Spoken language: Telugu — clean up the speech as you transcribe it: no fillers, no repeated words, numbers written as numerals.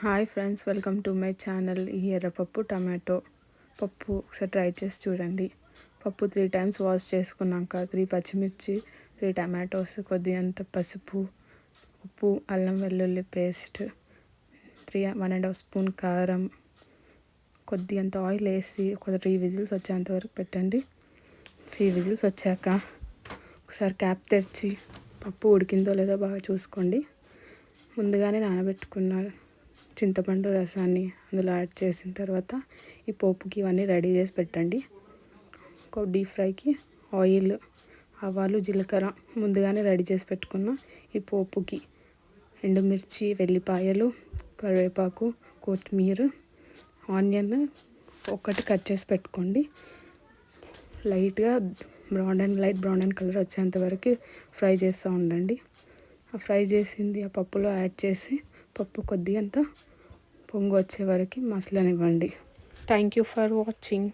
Hi friends, welcome to my channel. ఈ ఎర్రపప్పు టమాటో పప్పు ఒకసారి ట్రై చేసి చూడండి. పప్పు 3 times వాష్ చేసుకున్నాక 3 పచ్చిమిర్చి, 3 టమాటోస్, కొద్దిగంత పసుపు, ఉప్పు, అల్లం వెల్లుల్లి పేస్ట్, 1.5 స్పూన్ కారం, కొద్దిగంత ఆయిల్ వేసి ఒక 3 విజిల్స్ వచ్చేంత వరకు పెట్టండి. 3 విజిల్స్ వచ్చాక ఒకసారి క్యాప్ తెరిచి పప్పు ఉడికిందో లేదో బాగా చూసుకోండి. ముందుగానే నానబెట్టుకున్న చింతపండు రసాన్ని అందులో యాడ్ చేసిన తర్వాత ఈ పోపుకి ఇవన్నీ రెడీ చేసి పెట్టండి. ఒక డీప్ ఫ్రైకి ఆయిల్, ఆవాలు, జీలకర్ర ముందుగానే రెడీ చేసి పెట్టుకున్న ఈ పోపుకి ఎండుమిర్చి, వెల్లిపాయలు, కరివేపాకు, కొత్తిమీర, ఆనియన్ ఒకటి కట్ చేసి పెట్టుకోండి. లైట్ బ్రౌన్ అండ్ కలర్ వచ్చేంత వరకు ఫ్రై చేస్తూ ఉండండి. ఆ ఫ్రై చేసింది ఆ పప్పులో యాడ్ చేసి పప్పు కొద్దిగంత పొంగు వచ్చే వరకు మసలనివ్వండి. Thank you for watching.